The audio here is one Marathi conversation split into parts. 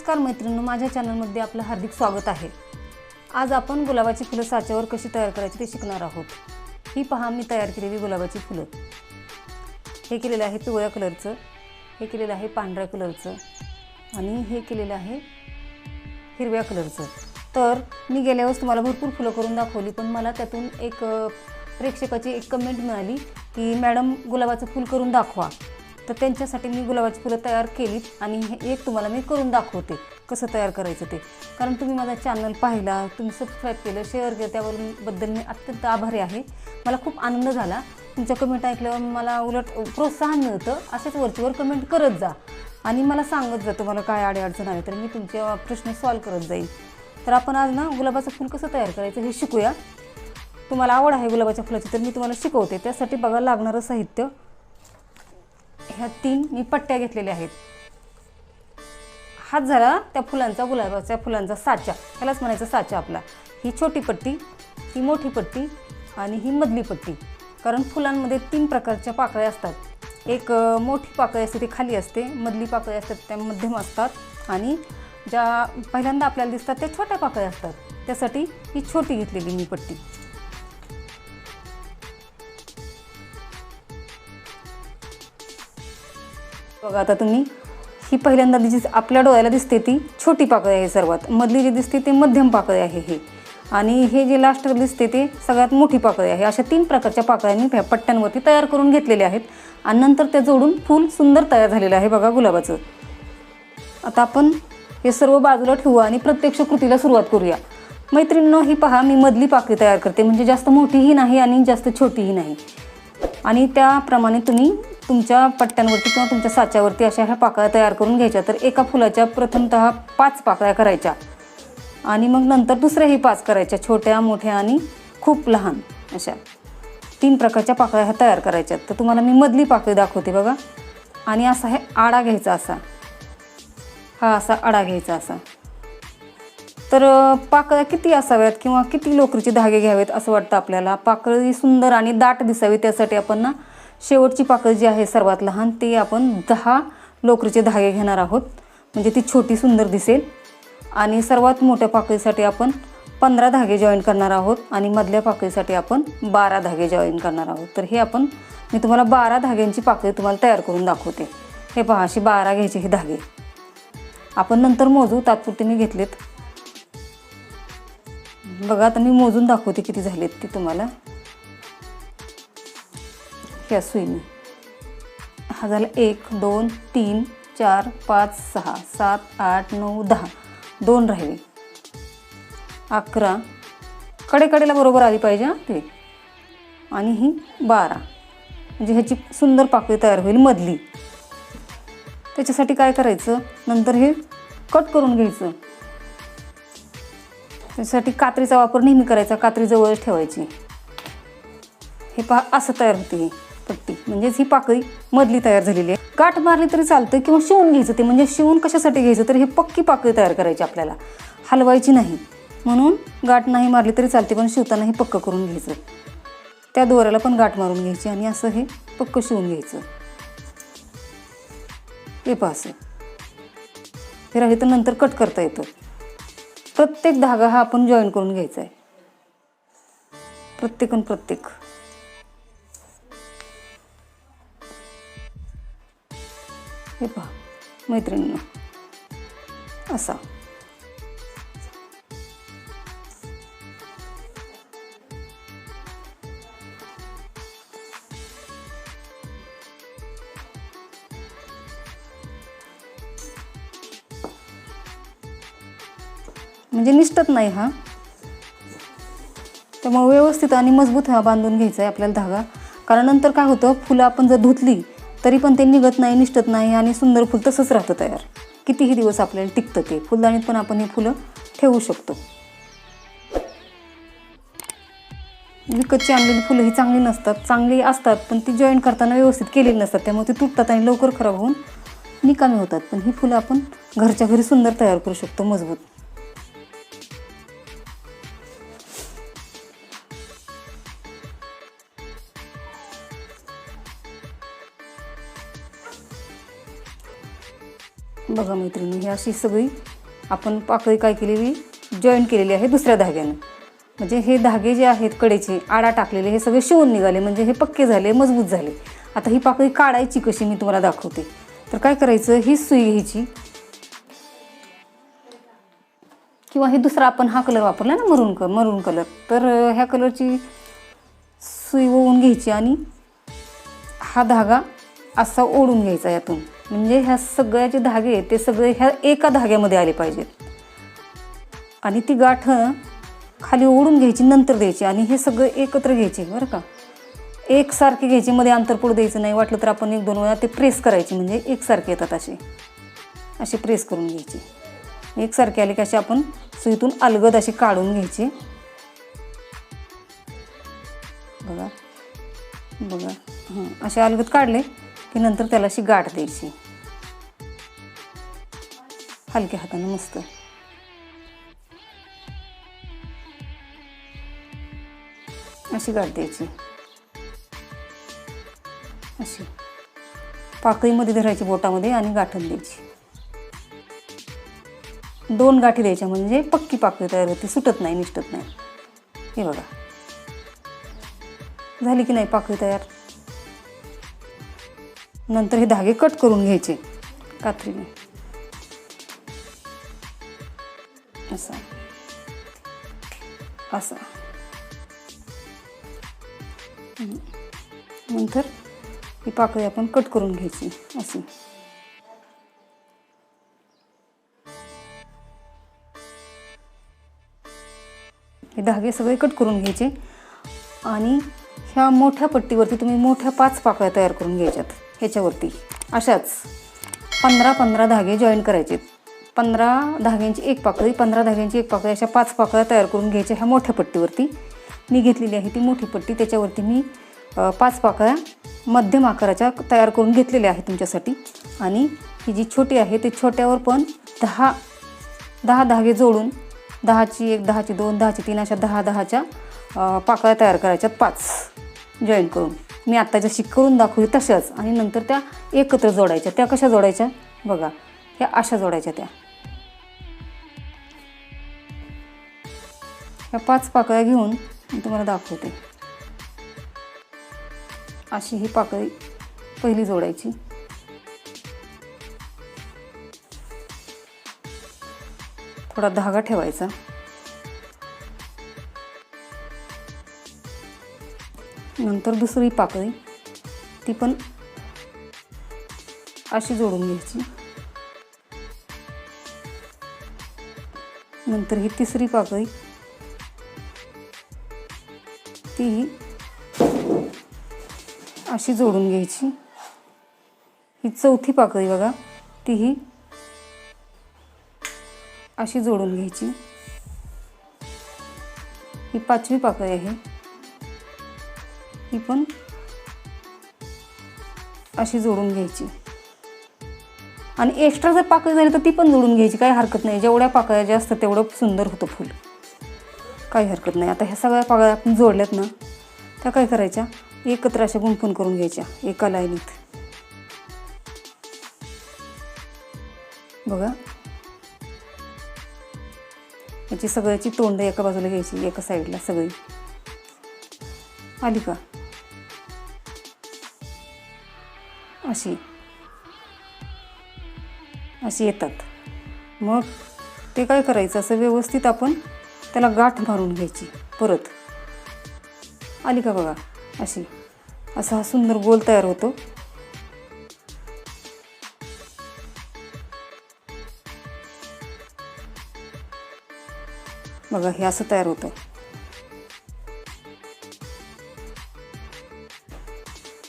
नमस्कार मैत्रिणींनो, माझ्या चॅनलमध्ये आपलं हार्दिक स्वागत आहे। आज आपण गुलाबाची फुलं साच्यावर कशी तयार करायची ते शिकणार आहोत। ही पहा, मी तयार केलेली गुलाबाची फुलं। हे केलेलं आहे पिवळ्या कलरचं, हे केलेलं आहे पांढऱ्या कलरचं आणि हे केलेलं आहे हिरव्या कलरचं। तर मी गेल्या वेळेस तुम्हाला भरपूर फुलं करून दाखवली, पण मला त्यातून एक प्रेक्षकाची एक कमेंट मिळाली की मॅडम गुलाबाचं फूल करून दाखवा। तर त्यांच्यासाठी मी गुलाबाची फुलं तयार केलीत आणि हे एक तुम्हाला मी करून दाखवते कसं तयार करायचं ते। कारण तुम्ही माझा चॅनल पाहिला, तुम्ही सबस्क्राइब केलं, शेअर केलं, त्याबद्दल मी अत्यंत आभारी आहे। मला खूप आनंद झाला। तुमच्या कमेंट ऐकल्यावर मला उलट प्रोत्साहन मिळतं। असेच वरचीवर कमेंट करत जा आणि मला सांगत जा तुम्हाला काय अडचण आली तर मी तुमचे प्रश्न सॉल्व करत जाईल। तर आपण आज ना गुलाबाचं फूल कसं तयार करायचं हे शिकूया। तुम्हाला आवड आहे गुलाबाच्या फुलाची तर मी तुम्हाला शिकवते। त्यासाठी बघा लागणारं साहित्य, ह्या 3 मी पट्ट्या घेतलेल्या आहेत। हात झाला त्या फुलांचा, गुलाबाच्या फुलांचा साचा, ह्यालाच म्हणायचं साचा आपला। ही छोटी पट्टी, ही मोठी पट्टी आणि ही मधली पट्टी। कारण फुलांमध्ये 3 प्रकारच्या पाकळ्या असतात। एक मोठी पाकळी असते ती खाली असते, मधली पाकळी असतात त्या मध्यम असतात आणि ज्या पहिल्यांदा आपल्याला दिसतात त्या छोट्या पाकळ्या असतात। त्यासाठी ही छोटी घेतलेली मी पट्टी। बघा आता तुम्ही, ही पहिल्यांदा जी आपल्या डोळ्याला दिसते ती छोटी पाकळी आहे सर्वात, मधली जी दिसते ते मध्यम पाकळी आहे हे, आणि हे जे लास्ट दिसते ते सगळ्यात मोठी पाकळी आहे। अशा 3 प्रकारच्या पाकळ्या मी पट्ट्यांवरती तयार करून घेतलेल्या आहेत आणि नंतर त्या जोडून फूल सुंदर तयार झालेलं आहे बघा गुलाबाचं। आता आपण हे सर्व बाजूला ठेवू आणि प्रत्यक्ष कृतीला सुरुवात करूया। मैत्रिणींनो, ही पहा, मी मधली पाकळी तयार करते, म्हणजे जास्त मोठीही नाही आणि जास्त छोटीही नाही। आणि त्याप्रमाणे तुम्ही तुमच्या पट्ट्यांवरती किंवा तुमच्या साच्यावरती अशा ह्या पाकळ्या तयार करून घ्यायच्या। तर एका फुलाच्या प्रथमतः 5 पाकळ्या करायच्या आणि मग नंतर दुसऱ्याही 5 करायच्या, छोट्या, मोठ्या आणि खूप लहान, अशा 3 प्रकारच्या पाकळ्या ह्या तयार करायच्या। तर तुम्हाला मी मधली पाकळी दाखवते बघा। आणि असा हे आडा घ्यायचा, असा हा असा आडा घ्यायचा असा। तर पाकळ्या किती असाव्यात किंवा किती लोकरीचे धागे घ्यावेत असं वाटतं आपल्याला। पाकळी सुंदर आणि दाट दिसावी त्यासाठी आपण ना शेवटची पाकळी जी आहे सर्वात लहान ती आपण 10 लोकरीचे धागे घेणार आहोत, म्हणजे ती छोटी सुंदर दिसेल। आणि सर्वात मोठ्या पाकळीसाठी आपण 15 धागे जॉईन करणार आहोत आणि मधल्या पाकळीसाठी आपण 12 धागे जॉईन करणार आहोत। तर हे मी तुम्हाला 12 धाग्यांची पाकळी तुम्हाला तयार करून दाखवते। हे पहा, अशी 12 घ्यायचे हे धागे। आपण नंतर मोजू, तात्पुरते मी घेतलेत बघा। आता मी मोजून दाखवते किती झालेत ते तुम्हाला। ह्या सुईने हा झाला 1 2 3 4 5 6 7 8 9 10, 2 राहिले, 11 कडेकडेला बरोबर आली पाहिजे हा ते, आणि ही 12, म्हणजे ह्याची सुंदर पाकळी तयार होईल मधली। त्याच्यासाठी काय करायचं, नंतर हे कट करून घ्यायचं। त्यासाठी कात्रीचा वापर नेहमी करायचा, कात्री जवळच ठेवायची। हे पहा, असं तयार होते ही पट्टी, म्हणजेच ही पाकळी मधली तयार झालेली आहे। गाठ मारली तरी चालतं किंवा शिवून घ्यायचं ते, म्हणजे शिवून कशासाठी घ्यायचं तर हे पक्की पाकळी तयार करायची आपल्याला, हलवायची नाही। म्हणून गाठ नाही मारली तरी चालते, पण शिवताना हे पक्क करून घ्यायचं। त्या दोऱ्याला पण गाठ मारून घ्यायची आणि असं हे पक्क शिवून घ्यायचं। हे पहा, असं हे राहिलं तर नंतर कट करता येतं। प्रत्येक धागा हा आपण जॉईन करून घ्यायचा आहे, प्रत्येक। हे पहा मैत्रिणींनो, असा म्हणजे निष्ठत नाही हा, त्यामुळे व्यवस्थित आणि मजबूत हा बांधून घ्यायचा आहे आपल्याला धागा। कारण नंतर काय होतं, फुलं आपण जर धुतली तरी पण ते निघत नाही, निष्ठत नाही आणि सुंदर फुल तसंच राहतं तयार। कितीही दिवस आपल्याला टिकतं ते। फुलदाणीत पण आपण हे फुलं ठेवू शकतो। विकतची आणलेली फुलं ही चांगली नसतात, चांगली असतात पण ती जॉईन करताना व्यवस्थित केलेली नसतात, त्यामुळे ती तुटतात आणि लवकर खराब होऊन निकामी होतात। पण ही फुलं आपण घरच्या घरी सुंदर तयार करू शकतो, मजबूत। बघा मैत्रिणी, ही अशी सगळी आपण पाकळी काय केलेली, जॉईंट केलेली आहे दुसऱ्या धाग्यानं. म्हणजे हे धागे जे आहेत कडेचे आडा टाकलेले हे सगळे शिवून निघाले, म्हणजे हे पक्के झाले, मजबूत झाले. आता ही पाकळी काढायची कशी मी तुम्हाला दाखवते. तर काय करायचं, ही सुई घ्यायची, किंवा हे दुसरा आपण हा कलर वापरला ना मरून कलर, तर ह्या कलरची सुई ओवून घ्यायची आणि हा धागा असा ओढून घ्यायचा यातून. म्हणजे ह्या सगळ्याचे धागे आहेत ते सगळे ह्या एका धाग्यामध्ये आले पाहिजेत. आणि ती गाठ खाली ओढून घ्यायची, नंतर द्यायची. आणि हे सगळे एकत्र घ्यायचे बरं का, एकसारखे घ्यायचे, मध्ये अंतर पडू द्यायचं नाही. वाटलं तर आपण 1-2 वेळा ते प्रेस करायचे, म्हणजे एकसारखे येतात. असे प्रेस करून घ्यायचे. एकसारखे आले की असे आपण सुईतून अलगद असे काढून घ्यायचे. बघा बघा, असे अलगद काढले की नंतर त्याला अशी गाठ द्यायची हलक्या हाताने मस्त. अशी गाठ द्यायची, अशी पाकळीमध्ये धरायची बोटामध्ये आणि गाठण द्यायची. 2 गाठी द्यायच्या, म्हणजे पक्की पाकळी तयार होती, सुटत नाही, निष्ठत नाही. हे बघा, झाली की नाही पाकळी तयार. नंतर हे धागे कट करून घ्यायचे कात्रीने, असा असा. नंतर ही पाकळी आपण कट करून घ्यायची अशी. हे धागे सगळे कट करून घ्यायचे. आणि ह्या मोठ्या पट्टीवरती तुम्ही मोठ्या 5 पाकळ्या तयार करून घ्यायच्यात. ह्याच्यावरती अशाच 15-15 धागे जॉईन करायचे. 15 धाग्यांची एक पाकळी, 15 धाग्यांची एक पाकळी, अशा 5 पाकळ्या तयार करून घ्यायच्या. ह्या मोठ्या पट्टीवरती मी घेतलेली आहे ती मोठी पट्टी, त्याच्यावरती मी 5 पाकळ्या मध्यम आकाराच्या तयार करून घेतलेल्या आहेत तुमच्यासाठी. आणि ही जी छोटी आहे ती छोट्यावर पण 10 धागे जोडून 10ची 1, 10ची 2, 10ची 3 अशा 10-10च्या पाकळ्या तयार करायच्यात 5 जॉईन करून. मी आत्ता जशी करून दाखवली तशाच. आणि नंतर त्या एकत्र जोडायच्या. त्या कशा जोडायच्या बघा, ह्या अशा जोडायच्या. ह्या 5 पाकळ्या घेऊन मी तुम्हाला दाखवते. अशी ही पाकळी पहिली जोडायची, थोडा धागा ठेवायचा. नंतर दुसरी पाकळी ती पण अशी जोडून घ्यायची. नंतर ही तिसरी पाकळी तीही अशी जोडून घ्यायची. ही चौथी पाकळी बघा, तीही अशी जोडून घ्यायची. ही 5वी पाकळी आहे, ही पण अशी जोडून घ्यायची. आणि एक्स्ट्रा जर पाकळी झाली तर ती पण जोडून घ्यायची, काही हरकत नाही. जेवढ्या पाकळ्या जास्त तेवढं सुंदर होतं फूल, काही हरकत नाही. आता ह्या सगळ्या पाकळ्या आपण जोडल्यात ना, त्या काय करायच्या, एकत्र अशा गुंफून करून घ्यायच्या एका लाईनीत. बघा, याची सगळ्याची तोंड एका बाजूला घ्यायची, एका साईडला सगळी आली का, अशी अशी येतात. मग ते काय करायचं, असं व्यवस्थित आपण त्याला गाठ मारून घ्यायची परत. आली का बघा, अशी असा हा सुंदर गोल तयार होतो. बघा, हे असं तयार होतं.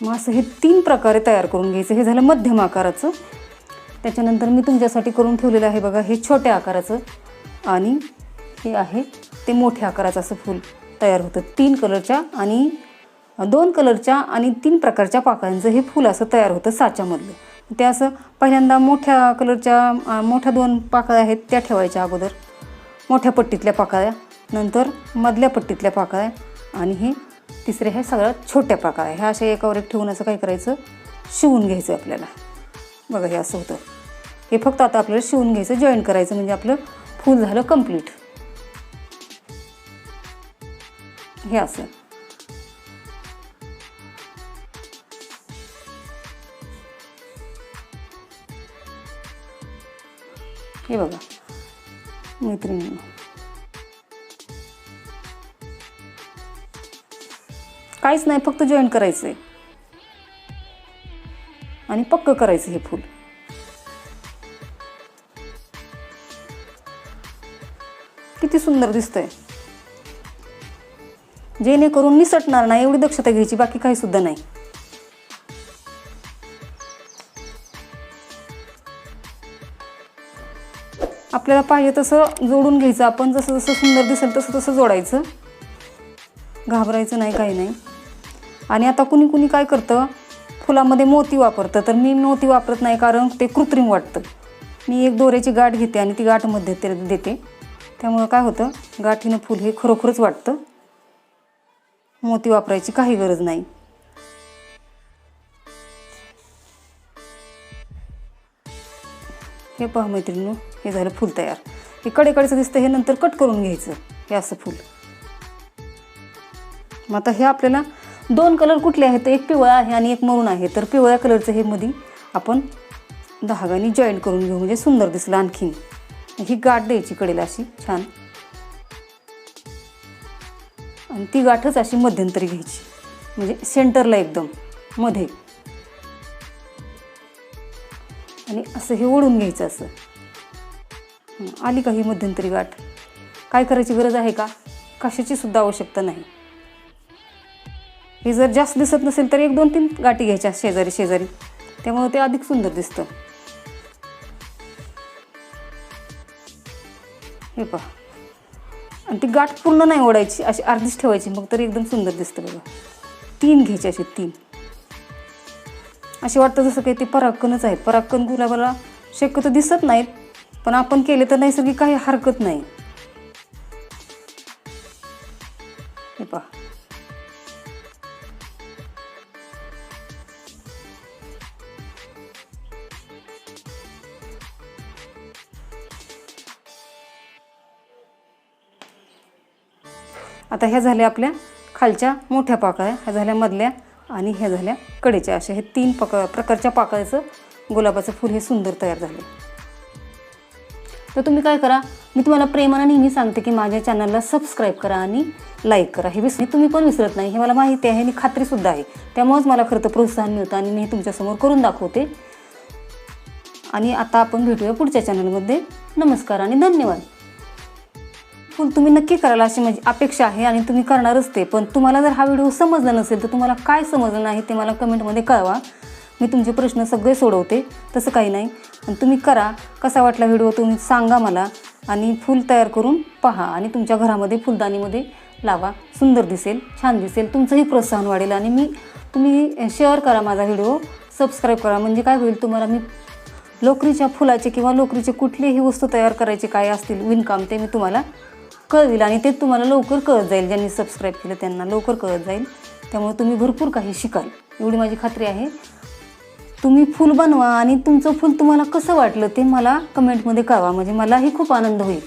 मग असं हे 3 प्रकारे तयार करून घ्यायचं. हे झालं मध्यम आकाराचं. त्याच्यानंतर मी तुमच्यासाठी करून ठेवलेलं आहे बघा, हे छोट्या आकाराचं. आणि हे आहे ते मोठ्या आकाराचं असं फूल तयार होतं. 3 कलरच्या आणि 2 कलरच्या आणि 3 प्रकारच्या पाकळ्यांचं हे फूल असं तयार होतं साच्यामधलं. ते असं पहिल्यांदा मोठ्या कलरच्या मोठ्या 2 पाकळ्या आहेत त्या ठेवायच्या अगोदर, मोठ्या पट्टीतल्या पाकळ्या, नंतर मधल्या पट्टीतल्या पाकळ्या, आणि हे तिसरे हे सगळ्यात छोट्या पाकळ्या. ह्या अशा एकावर एक ठेवून असं काय करायचं, शिवून घ्यायचं आपल्याला. बघा, हे असं होतं. हे फक्त आता आपल्याला शिवून घ्यायचं, जॉईन करायचं, म्हणजे आपलं फूल झालं कंप्लीट. हे असं हे बघा मैत्रिणींनो, काहीच नाही, फक्त जॉईन करायचं आहे आणि पक्क करायचं हे फूल. किती सुंदर दिसतंय. जेणेकरून निसटणार नाही एवढी दक्षता घ्यायची, बाकी काही सुद्धा नाही. आपल्याला पाहिजे तसं जोडून घ्यायचं आपण, जसं जसं सुंदर दिसेल तसं तसं जोडायचं, घाबरायचं नाही, काही नाही. आणि आता कुणी कुणी काय करतं, फुलामध्ये मोती वापरतं, तर मी मोती वापरत नाही, कारण ते कृत्रिम वाटतं. मी एक दोऱ्याची गाठ घेते आणि ती गाठ मध्ये देते, त्यामुळं काय होतं, गाठीनं फूल हे खरोखरच वाटतं. मोती वापरायची काही गरज नाही. हे पहा मैत्रिणींनो, हे झालं फूल तयार. हे कडेकडेचं दिसतं, हे नंतर कट करून घ्यायचं. हे असं फूल. मग आता हे आपल्याला 2 कलर कुठले आहेत, एक पिवळा आहे आणि एक मरून आहे. तर पिवळ्या कलरचं हे मध्ये आपण धागाने जॉईंट करून घेऊ, म्हणजे सुंदर दिसलं आणखीन. ही गाठ द्यायची कडेला अशी छान, आणि ती गाठच अशी मध्यंतरी घ्यायची, म्हणजे सेंटरला एकदम मध्ये, आणि असं हे ओढून घ्यायचं. असं आली का ही मध्यंतरी गाठ. काय करायची गरज आहे का, कशाची सुद्धा आवश्यकता नाही. हे जर जास्त दिसत नसेल तर 1 2 3 गाठी घ्यायच्या शेजारी शेजारी, त्यामुळे ते अधिक सुंदर दिसतं. हे पहा, आणि ती गाठ पूर्ण नाही ओढायची, अशी अर्धीच ठेवायची, मग तरी एकदम सुंदर दिसतं बघा. 3 घ्यायचे असे 3. असे वाटतं जसं काही ते परागकणच आहेत. परागकण गुलाबाला शक्यतो दिसत नाहीत, पण आपण केले तर नैसर्गिक काही हरकत नाही. हे पहा, आता ह्या झाल्या आपल्या खालच्या मोठ्या पाकळ्या, ह्या झाल्या मधल्या, आणि ह्या झाल्या कडेच्या. अशा हे 3 प्रकारच्या पाकळ्याचं गुलाबाचं फूल हे सुंदर तयार झाले. तर तुम्ही काय करा, मी तुम्हाला प्रेमाने नेहमी सांगते की माझ्या चॅनलला सबस्क्राईब करा आणि लाईक करा. हे तुम्ही पण विसरत नाही, हे मला माहिती आहे आणि खात्रीसुद्धा आहे. त्यामुळेच मला खरं तर प्रोत्साहन मिळतं आणि मी हे तुमच्यासमोर करून दाखवते. आणि आता आपण भेटूया पुढच्या चॅनलमध्ये. नमस्कार आणि धन्यवाद. फूल तुम्ही नक्की कराल अशी माझी अपेक्षा आहे, आणि तुम्ही करणारच ते. पण तुम्हाला जर हा व्हिडिओ समजला नसेल तर तुम्हाला काय समजलं नाही ते मला कमेंटमध्ये कळवा. मी तुमचे प्रश्न सगळे सोडवते, तसं काही नाही. आणि तुम्ही करा. कसा वाटला व्हिडिओ तुम्ही सांगा मला, आणि फूल तयार करून पहा आणि तुमच्या घरामध्ये फुलदाणीमध्ये लावा. सुंदर दिसेल, छान दिसेल, तुमचंही प्रोत्साहन वाढेल. आणि तुम्ही शेअर करा माझा व्हिडिओ, सबस्क्राईब करा. म्हणजे काय होईल, तुम्हाला मी लोकरीच्या फुलाचे किंवा लोकरीचे कुठलीही वस्तू तयार करायचे काय असतील विणकाम, ते मी तुम्हाला कळविल, आणि ते तुम्हाला लवकर कळत जाईल. ज्यांनी सबस्क्राईब केलं त्यांना लवकर कळत जाईल. त्यामुळे तुम्ही भरपूर काही शिकाल, एवढी माझी खात्री आहे. तुम्ही फूल बनवा आणि तुमचं फूल तुम्हाला कसं वाटलं ते मला कमेंटमध्ये कळवा, म्हणजे मलाही खूप आनंद होईल.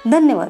धन्यवाद.